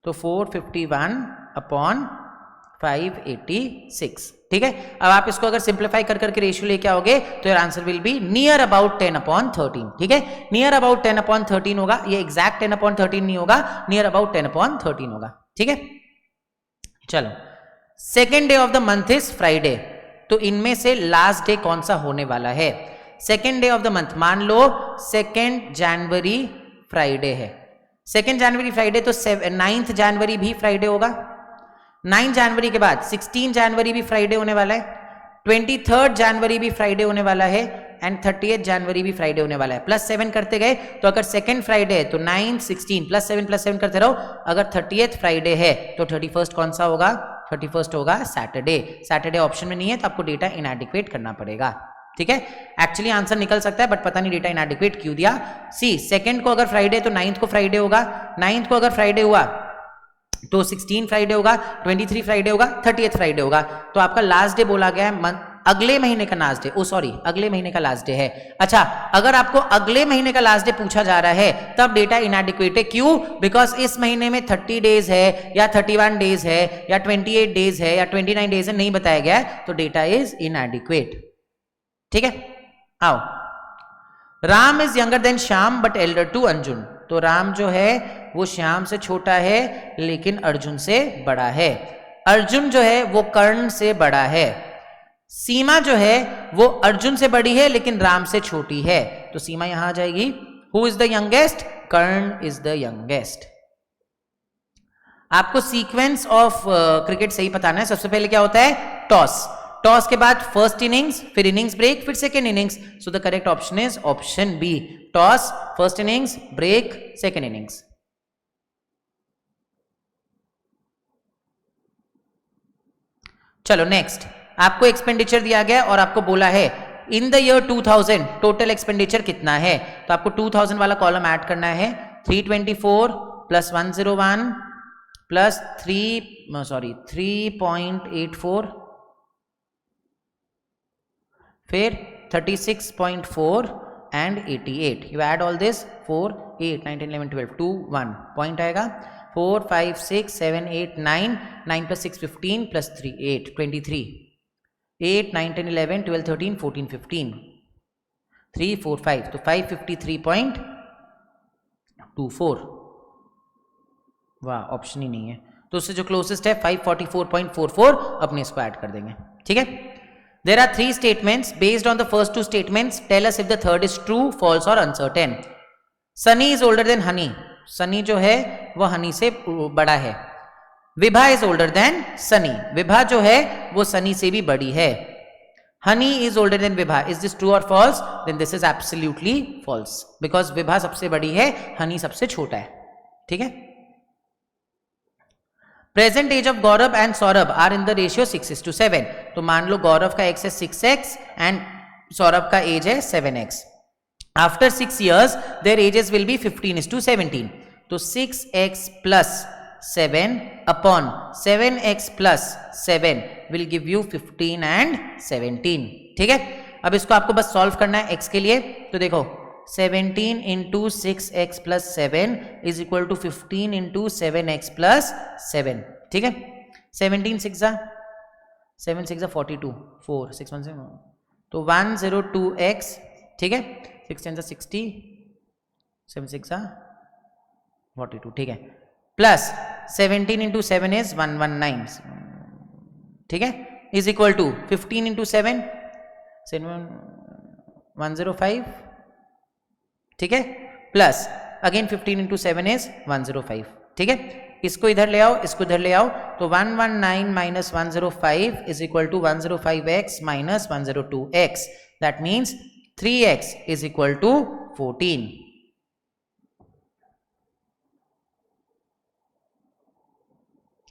तो 451 अपॉन 586। ठीक है। अब आप इसको अगर सिंप्लीफाई कर करके रेशियो लेके आओगे तो your answer will be near about 10/13। ठीक है। नियर अबाउट 10/13 होगा, ये एग्जैक्ट 10/13 नहीं होगा, नियर अबाउट 10/13 होगा। ठीक है। चलो, second day of the month is Friday. तो इनमें से लास्ट डे कौन सा होने वाला है? Second day of the month, मान लो 2 जनवरी फ्राइडे है। 2 जनवरी फ्राइडे, तो 9 जनवरी भी फ्राइडे होगा। 9 जनवरी के बाद 16 जनवरी भी फ्राइडे होने वाला है, 23 जनवरी भी फ्राइडे होने वाला है एंड 30 जनवरी भी फ्राइडे होने वाला है। +7 करते गए तो अगर सेकेंड फ्राइडे है तो 9, 16 +7 करते रहो। अगर 30th फ्राइडे है तो 31st कौन सा होगा? 31st होगा सैटरडे। सैटरडे ऑप्शन में नहीं है तो आपको डेटा इनएडिक्वेट करना पड़ेगा। ठीक है। एक्चुअली आंसर निकल सकता है बट पता नहीं डेटा इनएडिक्वेट क्यों दिया। सी, सेकंड को अगर फ्राइडे तो 9th को फ्राइडे होगा, 9th को अगर फ्राइडे हुआ तो 16 फ्राइडे होगा, 23 फ्राइडे होगा, 30th फ्राइडे होगा। तो आपका लास्ट डे बोला गया है अगले महीने का लास्ट डे, अगले महीने का लास्ट डे है। अच्छा, अगर आपको अगले महीने का लास्ट डे पूछा जा रहा है तब डेटा इनएडिक्वेट है। क्यों? बिकॉज इस महीने में 30 डेज है या 31 डेज है या 28 डेज है या 29 डेज है, नहीं बताया गया है, तो डेटा इज इनएडिक्वेट। ठीक है। आओ, Ram is younger than Shyam but elder to Arjun. तो राम जो है वो श्याम से छोटा है लेकिन अर्जुन से बड़ा है। अर्जुन जो है वो कर्ण से बड़ा है। सीमा जो है वो अर्जुन से बड़ी है लेकिन राम से छोटी है, तो सीमा यहां आ जाएगी। Who is the youngest? Karan is the youngest. आपको सीक्वेंस ऑफ क्रिकेट सही बताना है। सबसे पहले क्या होता है? टॉस। टॉस के बाद फर्स्ट इनिंग्स, फिर इनिंग्स ब्रेक, फिर second innings. So the correct option is option B, toss first innings, break second innings. चलो नेक्स्ट, आपको एक्सपेंडिचर दिया गया और आपको बोला है in the year 2000 total expenditure कितना है, तो आपको 2000 वाला कॉलम ऐड करना है। 324 प्लस 101 प्लस 3.84 फिर 36.4 and 88. You add all this 4, 8, 9, 10, 11, 12, 2, 1. Point आएगा 4, 5, 6, 7, 8, 9. 9 plus 6, 15 plus 3, 8, 23. 8, 9, 10, 11, 12, 13, 14, 15. 3, 4, 5. तो 553.24. वाह, ऑप्शन ही नहीं है, तो उससे जो क्लोजेस्ट है 544.44, अपने इसको ऐड कर देंगे। ठीक है, there are 3 statements. Based on the first 2 statements, tell us if the third is true, false or uncertain. Sunny is older than honey. Sunny जो है वो हनी से बड़ा है। Vibha is older than Sunny. Vibha जो है वो सनी से भी बड़ी है। Honey is older than Vibha. Is this true or false? Then this is absolutely false. Because Vibha सबसे बड़ी है, हनी सबसे छोटा है। ठीक है, present age of Gaurav and Saurabh are in the ratio 6:7। तो मान लो गौरव का एक्स है 6x एंड सौरभ का एज है 7x। After 6 years there edges will be 15:17। तो 6x plus 7 upon 7x plus 7 will give you 15 and 17। ठीक है, अब इसको आपको बस सॉल्व करना है x के लिए। तो देखो 17 into 6x plus 7 is equal to 15 into 7x plus 7। ठीक है, 17 6 42, 4 6 1 7, तो 102x। ठीक है, 6 10 60, 7 6 42। ठीक है, प्लस 17 into 7 is 119। ठीक है, इज इक्वल टू 15 into 7 105। ठीक है, प्लस अगेन 15 into 7 is 105। ठीक है, इसको इधर ले आओ, इसको इधर ले आओ, तो 119 minus 105 is equal to 105x minus 102x। that means 3x is equal to 14।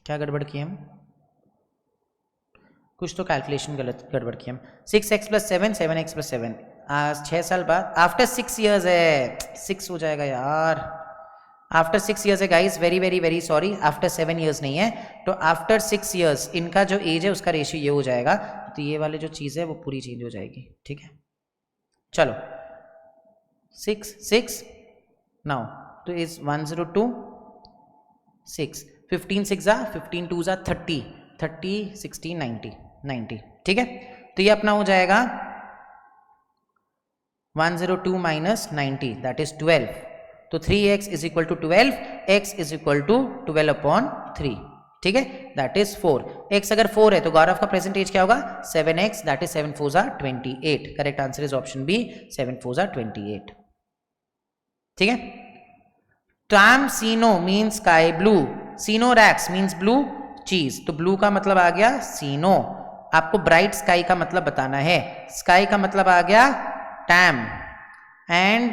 क्या गड़बड़ किए हम? कुछ तो कैलकुलेशन गलत गड़बड़ किए हम। 6x plus 7, 7x plus 7, आज 6 साल बाद, आफ्टर 6 years है, 6 हो जाएगा यार, आफ्टर 6 years है guys, very very very sorry, after 7 years नहीं है। तो आफ्टर 6 years इनका जो एज है उसका रेशियो ये हो जाएगा, तो ये वाले जो चीज़ है वो पूरी चेंज हो जाएगी। ठीक है, चलो 6 6 नाउ तो इज 102 6, 15 6 15 2 30, 30 60 90 90। ठीक है, तो ये अपना हो जाएगा 102 minus 90, that is 12। तो 3x is equal to 12, x is equal to 12 upon 3। ठीक है, that is 4। x अगर 4 है तो गौरव का प्रेजेंट एज क्या होगा? 7x, that is 7 4 28। Correct answer is option B, 7 4 28। ठीक है, टैम सीनो मीन स्काई ब्लू, सीनोरैक्स मीन्स ब्लू चीज, तो ब्लू का मतलब आ गया सीनो। आपको ब्राइट स्काई का मतलब बताना है, स्काई का मतलब आ गया टैम, एंड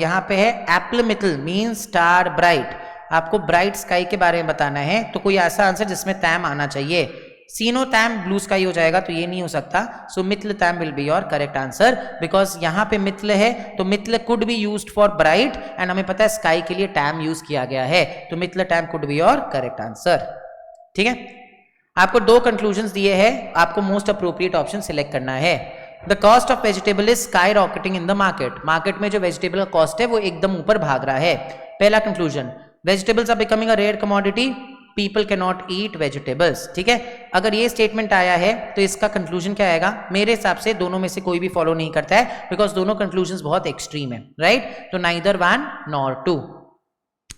यहाँ पे है एप्पल मिथल मीन स्टार ब्राइट। आपको ब्राइट स्काई के बारे में बताना है, तो कोई ऐसा आंसर जिसमें तैम आना चाहिए। सीनो तैम ब्लू स्काई हो जाएगा, तो ये नहीं हो सकता। सो मिथल तैम will be your correct answer, because यहाँ पे मिथल है, तो मिथल could be used for bright, and हमें पता है स्काई के लिए टैम यूज किया गया है, तो मिथल तैम could be your correct answer. ठीक है, आपको 2 कंक्लूजन्स दिए हैं, आपको मोस्ट अप्रोप्रिएट ऑप्शन सिलेक्ट करना है। The cost of vegetable is sky rocketing in the market, market में जो वेजिटेबल का कॉस्ट है वो एकदम ऊपर भाग रहा है। पहला conclusion, vegetables are becoming a rare commodity, people can not eat vegetables. ठीक है, अगर ये स्टेटमेंट आया है तो इसका कंक्लूजन क्या आएगा? मेरे हिसाब से दोनों में से कोई भी फॉलो नहीं करता है, बिकॉज दोनों कंक्लूजन्स बहुत एक्सट्रीम है, राइट? तो neither 1 nor 2।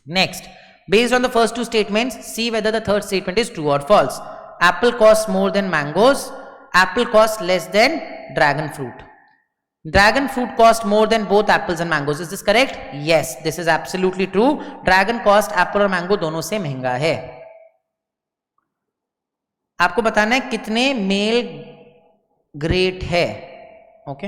Next, based on the first 2 statements, see whether the third statement is true or false. Apple costs more than mangoes, apple costs less than dragon fruit. Dragon fruit cost more than both apples and mangoes. Is this correct? Yes, this is absolutely true. Dragon cost apple और mango दोनों से महंगा है। आपको बताना है कितने मेल ग्रेट है। ओके,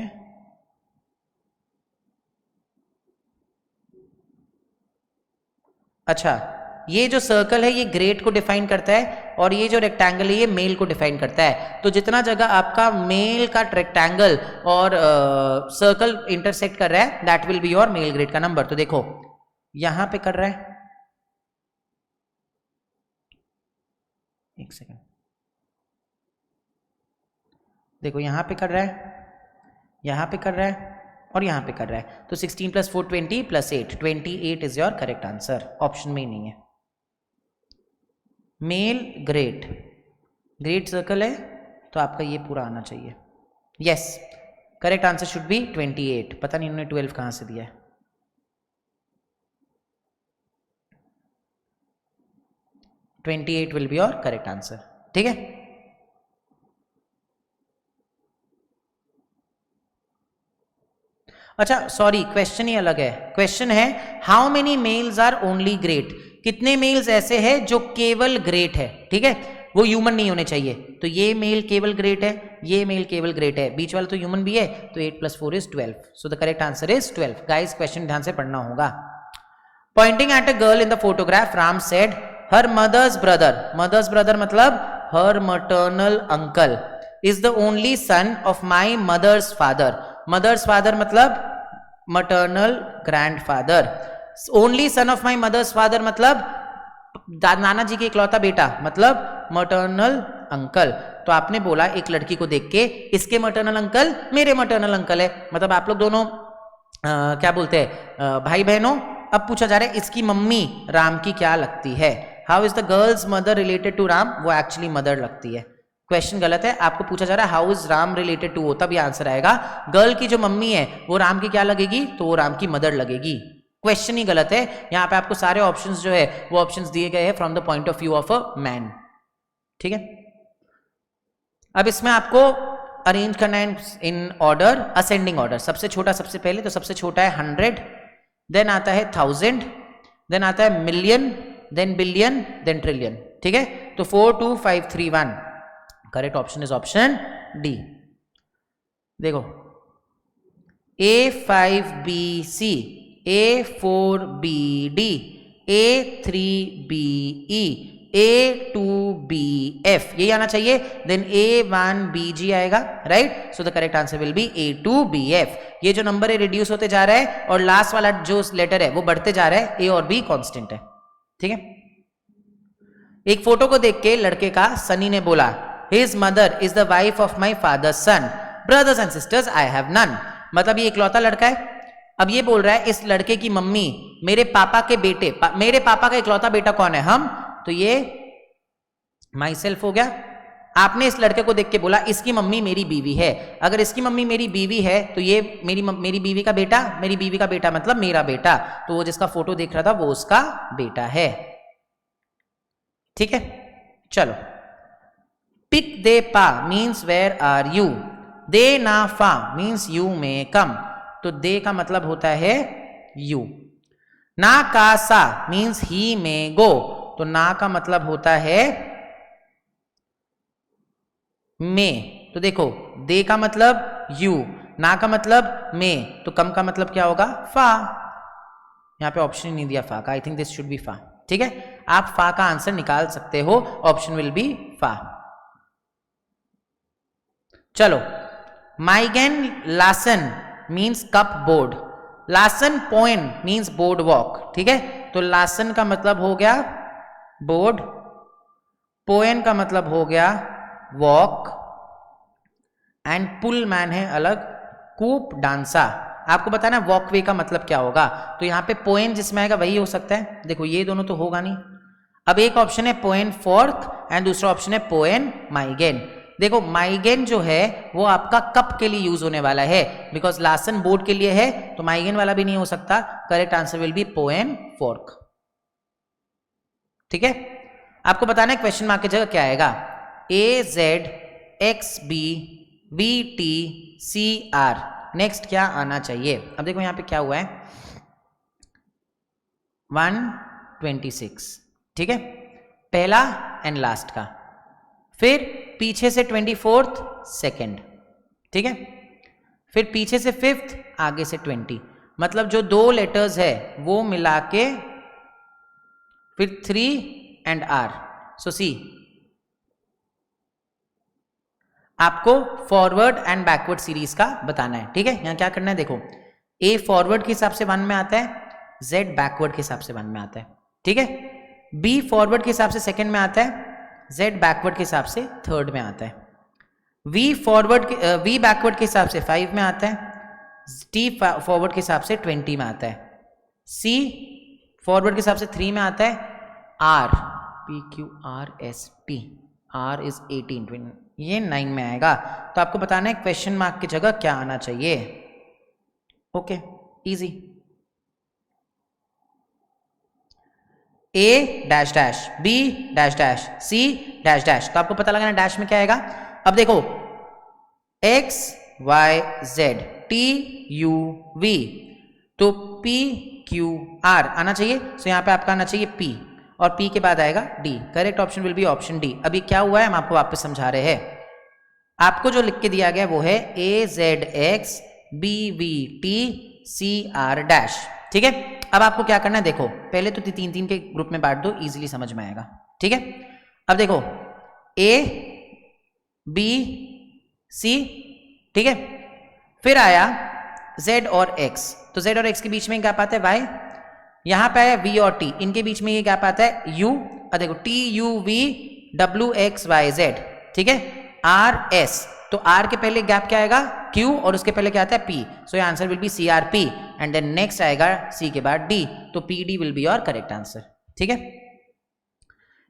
अच्छा, ये जो सर्कल है ये ग्रेट को डिफाइन करता है और ये जो रेक्टेंगल है ये मेल को डिफाइन करता है। तो जितना जगह आपका मेल का रेक्टेंगल और सर्कल इंटरसेक्ट कर रहा है that will be your male grade का नंबर। तो देखो यहां पे कर रहा है, एक सेकेंड, देखो यहां पे कर रहा है, यहां पे कर रहा है और यहां पे कर रहा है। तो 16 + 4 20 + 8 28 is your correct answer. Option में ही नहीं है। मेल ग्रेट, ग्रेट सर्कल है तो आपका ये पूरा आना चाहिए। Yes, correct answer should B 28। पता नहीं उन्होंने 12 कहां से दिया है। $28 will be your correct answer. ठीक है, अच्छा सॉरी, क्वेश्चन ही अलग है। क्वेश्चन है how many males are only great, कितने मेल्स ऐसे हैं जो केवल ग्रेट है। ठीक है, वो ह्यूमन नहीं होने चाहिए। तो ये मेल केवल ग्रेट है, ये मेल केवल ग्रेट है, बीच वाला तो ह्यूमन भी है। तो 8 + 4 = 12। So the correct answer is 12। Guys question ध्यान से पढ़ना होगा। Pointing at a girl in the photograph Ram said her mother's brother, mother's brother मतलब her maternal uncle, is the only son of my mother's father. Mother's father मतलब maternal grandfather. Only son of my mother's father मतलब नाना जी के इकलौता बेटा, मतलब मटर्नल अंकल। तो आपने बोला एक लड़की को देख के इसके मटर्नल अंकल मेरे मटर्नल अंकल है, मतलब आप लोग दोनों क्या बोलते हैं भाई बहनों। अब पूछा जा रहा है इसकी मम्मी राम की क्या लगती है। How is the girl's mother related to Ram, वो एक्चुअली मदर लगती है। क्वेश्चन गलत है, आपको पूछा जा रहा है how is Ram related to, तब ये आंसर आएगा। गर्ल की जो मम्मी है वो राम की क्या लगेगी, तो वो राम की मदर लगेगी। क्वेश्चन ही गलत है। यहां पे आपको सारे ऑप्शंस जो है वो ऑप्शंस दिए गए हैं from the point of view of a man. ठीक है, अब इसमें आपको अरेंज करना है इन ऑर्डर, असेंडिंग ऑर्डर। सबसे छोटा सबसे पहले, तो सबसे छोटा है 100, देन आता है 1000, देन आता है million, then billion, then trillion. ठीक है, तो 4 2 5 3 1, correct option is option D. देखो A5BC, A4BD, A3BE, A2BF, ये आना चाहिए। देन A1BG आएगा, right. So the correct answer will B A2BF। ये जो नंबर है रिड्यूस होते जा रहा है और लास्ट वाला जो लेटर है वो बढ़ते जा रहा है। A और B कांस्टेंट है। ठीक है, एक फोटो को देख के लड़के का सनी ने बोला His mother is the wife of my father's son. Brothers and sisters I have none. मतलब ये इकलौता लड़का है। अब ये बोल रहा है इस लड़के की मम्मी मेरे पापा के बेटे, मेरे पापा का इकलौता बेटा कौन है, हम। तो ये माई सेल्फ हो गया। आपने इस लड़के को देख के बोला इसकी मम्मी मेरी बीवी है। अगर इसकी मम्मी मेरी बीवी है तो ये मेरी बीवी का बेटा, मेरी बीवी का बेटा मतलब मेरा बेटा। तो वो जिसका फोटो देख रहा था वो उसका बेटा है। ठीक है, चलो। पिक दे पा मीन्स वेयर आर यू, दे ना फा मीन्स यू में कम। तो दे का मतलब होता है यू। ना का सा मीन्स ही में गो, तो ना का मतलब होता है में। तो देखो दे का मतलब यू, ना का मतलब में, तो कम का मतलब क्या होगा, फा। यहां पे ऑप्शन नहीं दिया फा का, I think this should be फा। ठीक है, आप फा का आंसर निकाल सकते हो, ऑप्शन विल बी फा। चलो, माइगेन लासन मीन्स कप बोर्ड, लासन पोएन मीन्स बोर्ड वॉक। ठीक है, तो लासन का मतलब हो गया बोर्ड, पोएन का मतलब हो गया वॉक, एंड पुल मैन है अलग, कूप डांसा। आपको बताना वॉकवे का मतलब क्या होगा, तो यहां पे पोएन जिसमें आएगा वही हो सकता है। देखो ये दोनों तो होगा नहीं। अब एक ऑप्शन है पोएन फोर्थ एंड दूसरा ऑप्शन है पोएन माइगेन। देखो माइगेन जो है वो आपका कप के लिए यूज होने वाला है, बिकॉज लासन बोर्ड के लिए है, तो माइगेन वाला भी नहीं हो सकता। करेक्ट आंसर विल बी पोएन फोर्क। ठीक है, आपको बताना है क्वेश्चन मार्क की जगह क्या आएगा, AZXB BTCR। नेक्स्ट क्या आना चाहिए। अब देखो यहां पे क्या हुआ है 126। ठीक है, पहला एंड लास्ट का, फिर पीछे से 24th सेकेंड। ठीक है, फिर पीछे से 5th, आगे से 20, मतलब जो दो लेटर्स है वो मिला के फिर 3 एंड R. सो सी, आपको फॉरवर्ड एंड बैकवर्ड सीरीज का बताना है. ठीक है, यहां क्या करना है देखो, A फॉरवर्ड के हिसाब से 1 में आता है, Z बैकवर्ड के हिसाब से 1 में आता है. ठीक है, B फॉरवर्ड के हिसाब से सेकंड में आता है, Z बैकवर्ड के हिसाब से थर्ड में आता है. V बैकवर्ड के हिसाब से 5 में आता है, T फॉरवर्ड के हिसाब से 20 में आता है, C फॉरवर्ड के हिसाब से 3 में आता है, R P Q R S T R is 18 ये 9 में आएगा. तो आपको बताना है क्वेश्चन मार्क की जगह क्या आना चाहिए. Okay, easy. A dash dash, B dash dash, C dash dash. तो आपको पता लगाना डैश में क्या आएगा. अब देखो X Y Z T U V, तो P Q R आना चाहिए. सो यहां पे आपका आना चाहिए P, और P के बाद आएगा D. Correct option will be option D. अभी क्या हुआ है हम आपको वापस समझा रहे हैं. आपको जो लिख के दिया गया वो है AZX BVT CR डैश. ठीक है, अब आपको क्या करना है देखो, पहले तो 3 के ग्रुप में बांट दो, इजीली समझ में आएगा. ठीक है, अब देखो A B C. ठीक है, फिर आया Z और X. तो Z और X के बीच में गैप आता है Y. यहां पे आया V और T, इनके बीच में ये गैप आता है U. अब देखो T U V W X Y Z. ठीक है, R S. तो R के पहले गैप क्या आएगा Q, और उसके पहले क्या आता है P. सो ये answer will be CRP, and then next आएगा C के बाद D. तो PD will be your correct answer. ठीक है,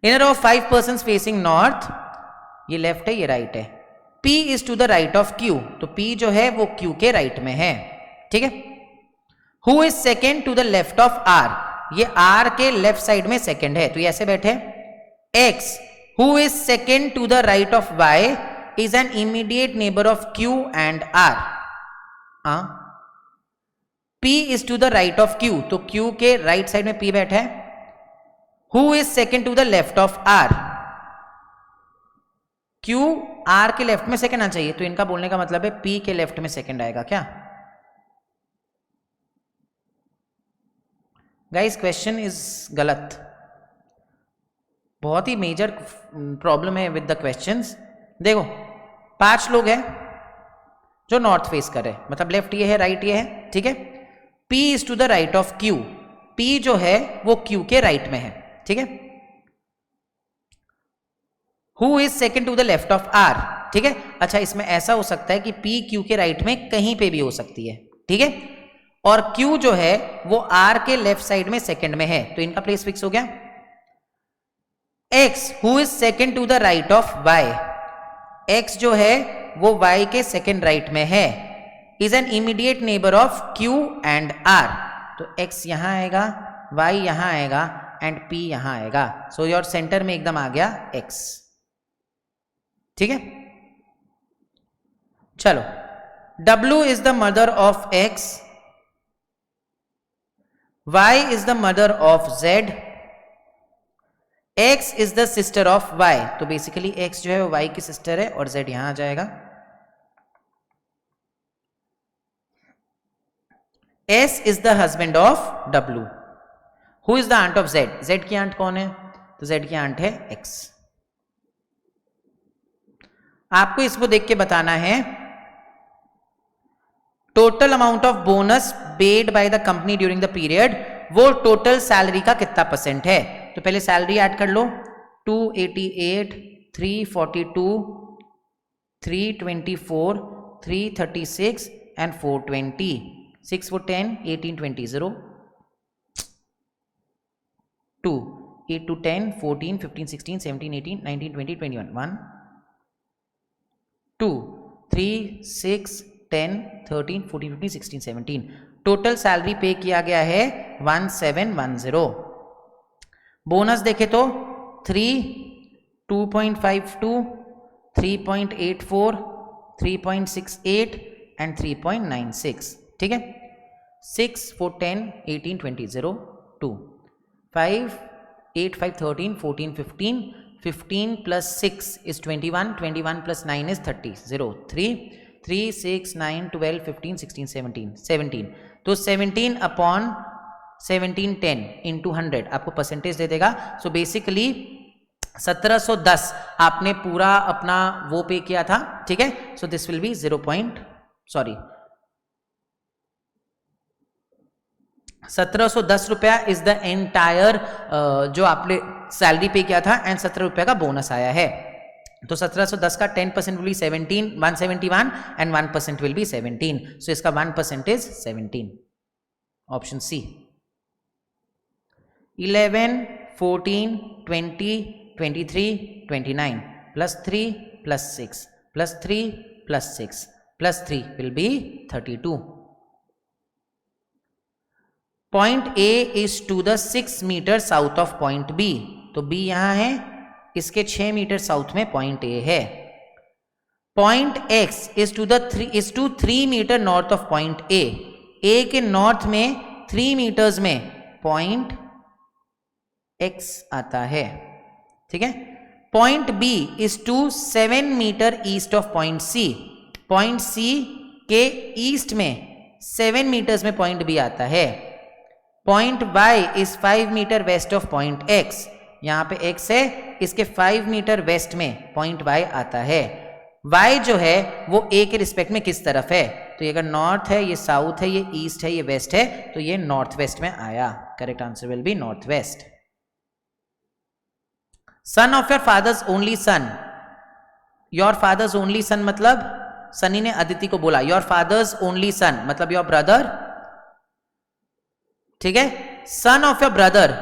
in a row of 5 persons facing north, ये लेफ्ट है ये राइट है. P is to the right of Q. तो P जो है वो Q के राइट में है. ठीक है, who is second to the left of R, ये R के लेफ्ट साइड में सेकेंड है, तो ये ऐसे बैठे. X, who is second to the right of Y, is an immediate neighbor of Q and R. P is to the right of Q, तो Q के राइट साइड में P बैठा है. Who is second to the left of R? Q R के लेफ्ट में सेकंड आना चाहिए, तो इनका बोलने का मतलब है P के लेफ्ट में सेकंड आएगा क्या. गाइस क्वेश्चन इज गलत, बहुत ही मेजर प्रॉब्लम है विद द क्वेश्चंस. देखो 5 लोग हैं जो नॉर्थ फेस कर रहे हैं, मतलब लेफ्ट ये है राइट ये है. ठीक है, P is to the right of Q. P जो है वो Q के राइट में है. ठीक है, who is second to the left of R. ठीक है, अच्छा इसमें ऐसा हो सकता है कि P Q के राइट में कहीं पे भी हो सकती है. ठीक है, और Q जो है वो R के लेफ्ट साइड में सेकेंड में है, तो इनका प्लेस फिक्स हो गया. X, who is second to the right of Y. X जो है वो Y के सेकेंड राइट में है, is an immediate neighbour of Q and R. तो X यहां आएगा, Y यहां आएगा, एंड P यहां आएगा. सो योर सेंटर में एकदम आ गया X. ठीक है, चलो W is the mother of X, Y is the mother of Z, X is the sister of Y. तो बेसिकली X जो है वो Y की सिस्टर है, और Z यहां आ जाएगा. S is the husband of W. Who is the aunt of Z. Z की आंट कौन है, तो Z की आंट है X. आपको इसको देख के बताना है total amount of bonus paid by the company during the period, वो टोटल सैलरी का कितना परसेंट है. तो पहले सैलरी ऐड कर लो. 288, 342, 324, 336 एंड 420. 6 4 10 18 20 0 2 8 to 10 14 15 16 17 18 19 20 21 1 2 3 6 10 13 14 15 16 17. टोटल सैलरी पे किया गया है 1710. बोनस देखे तो 3, 2.52, 3.84, 3.68 एंड 3.96. ठीक है, 6 4 10 18 20 0 2 5 8 5 13 14 15 15 plus 6 is 21, 21 plus 9 is 30 0 3 3 6 9 12 15 16 17 17. तो 17 अपॉन 1710 इंटू 100 आपको परसेंटेज दे देगा. सो बेसिकली 1710 आपने पूरा अपना वो पे किया था. ठीक है. सो दिस विल बी 1710 रुपया इज द एंटायर जो आपने सैलरी पे किया था एंड 17 रुपया का बोनस आया है. तो 1710 का 10% will be 171 and 1% will be 17. So इसका 1% is 17. Option C. 11, 14, 20, 23, 29 plus 3 plus 6 plus 3 plus 6 plus 3 will be 32. Point A is to the 6 meters south of point B. तो B यहाँ है, इसके 6 मीटर साउथ में पॉइंट A है. Point X is to 3 metre north of point A. A के नॉर्थ में 3 मीटर्स में पॉइंट X आता है. ठीक है. Point B is to 7 metre east of point C. Point C के ईस्ट में 7 मीटर्स में पॉइंट B आता है. Point Y is 5 metre west of point X. यहां पे X है, इसके 5 मीटर वेस्ट में पॉइंट Y आता है. Y जो है वो A के रिस्पेक्ट में किस तरफ है? तो ये अगर नॉर्थ है, ये साउथ है, ये ईस्ट है, ये वेस्ट है, तो ये नॉर्थ वेस्ट में आया. Correct answer will B north west. Sun of your fathers only son. Your fathers only son मतलब सनी ने अदिति को बोला योर फादर्स ओनली सन मतलब योर ब्रदर. ठीक है. Son of your brother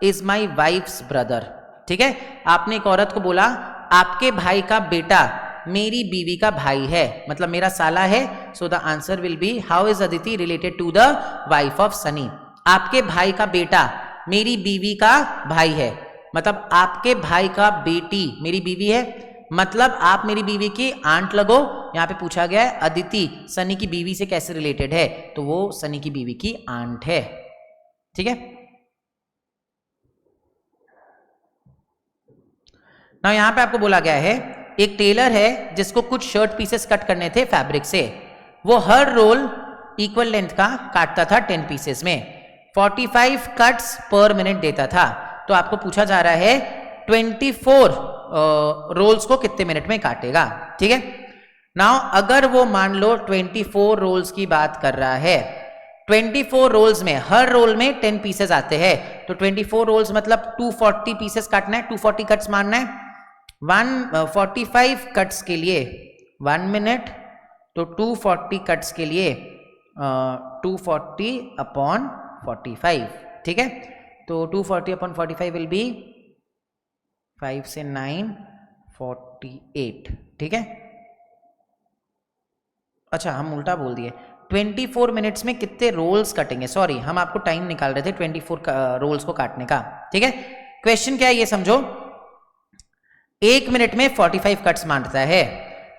is my wife's brother. ठीक है. आपने एक औरत को बोला आपके भाई का बेटा मेरी बीवी का भाई है, मतलब मेरा साला है. So the answer will be how is Aditi related to the wife of Sunny. आपके भाई का बेटा मेरी बीवी का भाई है, मतलब आपके भाई का बेटी मेरी बीवी है, मतलब आप मेरी बीवी की आंट लगो. यहां पे पूछा गया है अदिति सनी की बीवी से कैसे रिलेटेड है, तो वो सनी की बीवी की आंट है. ठीक है. ना यहां पे आपको बोला गया है एक टेलर है जिसको कुछ शर्ट पीसेस कट करने थे फैब्रिक से. वो हर रोल इक्वल लेंथ का काटता था 10 पीसेस में. 45 कट्स पर मिनट देता था. तो आपको पूछा जा रहा है 24 रोल्स को कितने मिनट में काटेगा. ठीक है. नाउ अगर वो मान लो 24 रोल्स की बात कर रहा है, 24 रोल्स में हर रोल में 10 पीसेस आते हैं, तो 24 रोल्स मतलब 240 पीसेस काटना है, 240 कट्स मारना है. 145 कट्स के लिए 1 मिनट, तो 240 कट्स के लिए 240 अपॉन 45. ठीक है. तो 240 अपॉन 45 विल बी 5 से 9 48. ठीक है. अच्छा हम उल्टा बोल दिए. 24 मिनट्स में कितने रोल्स कटेंगे, सॉरी हम आपको टाइम निकाल रहे थे 24 रोल्स को काटने का. ठीक है. क्वेश्चन क्या है ये समझो. 1 मिनट में 45 कट्स मारता है,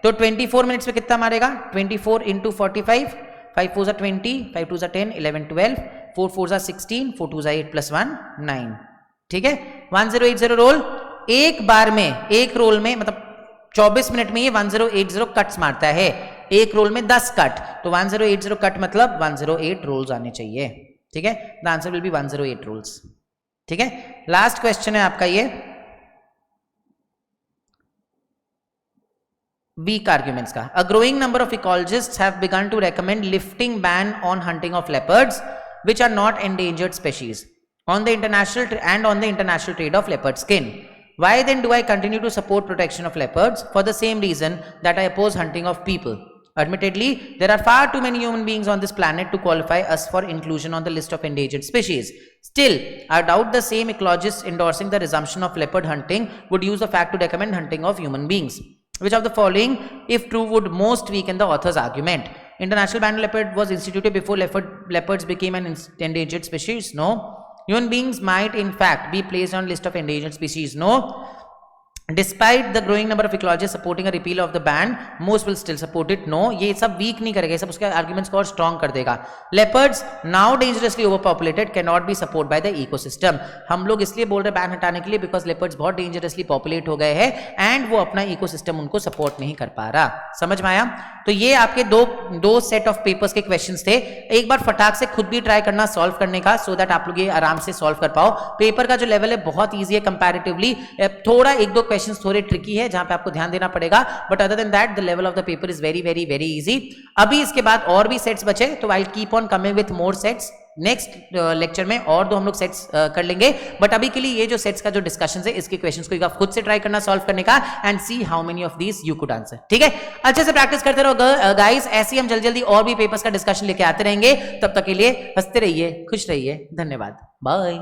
तो 24 मिनट्स में कितना मारेगा. 24 इंटू 45, 5 4 जा 20, 5 2 जा 10, 11 12, 4 4 जा 16, 4 2 जा 8 प्लस 1 9. ठीक है. 1080 रोल एक बार में, एक रोल में मतलब 24 मिनट में ये 1080 कट्स मारता है. एक रोल में 10 कट, तो 1080 कट मतलब 108 रोल्स आने चाहिए. ठीक है. The answer will be 108 rolls. ठीक है. लास्ट क्वेश्चन है आपका ये weak arguments का. A growing number of ecologists have begun to recommend lifting ban on hunting of leopards which are not endangered species on the international trade of leopard skin. Why then do I continue to support protection of leopards? For the same reason that I oppose hunting of people. Admittedly, there are far too many human beings on this planet to qualify us for inclusion on the list of endangered species. Still, I doubt the same ecologists endorsing the resumption of leopard hunting would use the fact to recommend hunting of human beings. Which of the following, if true, would most weaken the author's argument? International ban on leopard was instituted before leopards became an endangered species? No. Human beings might in fact be placed on list of endangered species? No. Despite the growing number of ecologist supporting a repeal of the ban, most will still support it. No, ये सब वीक नहीं करेगा, सब उसके आर्ग्यूमेंट्स को और स्ट्रॉन्ग कर देगा। Leopards now dangerously over populated, can not be support by the ecosystem. हम लोग इसलिए बोल रहे बैन हटाने के लिए बिकॉज लेपर्ड्स बहुत डेंजरसली पॉपुलेट हो गए हैं एंड वो अपना इकोसिस्टम उनको सपोर्ट नहीं कर पा रहा। समझ में आया? तो ये आपके दो सेट ऑफ पेपर्स के क्वेश्चंस थे। एक बार फटाक से खुद भी ट्राई करना सॉल्व करने का, सो दैट आप लोग ये आराम से सॉल्व कर पाओ। पेपर का जो लेवल है बहुत ईजी है कंपैरेटिवली, थोड़ा एक दो क्वेश्चंस थोड़े ट्रिकी है जहां पे आपको ध्यान देना पड़ेगा, but other than that the level of the paper is very very very easy. अभी इसके बाद और भी सेट्स बचे, तो I will keep on coming with more sets. Next lecture में और दो हम लोग सेट्स कर लेंगे, बट अभी के लिए ये जो सेट्स का जो डिस्कशन है इसके क्वेश्चंस को आप खुद से ट्राई करना सॉल्व करने का and see how many of these you could answer. ठीक है, अच्छे से प्रैक्टिस करते रहो गाइस, ऐसे ही हम जल्दी जल्दी और भी पेपर्स का डिस्कशन लेके आते रहेंगे। तब तक के लिए हंसते रहिए, खुश रहिए, धन्यवाद, बाय।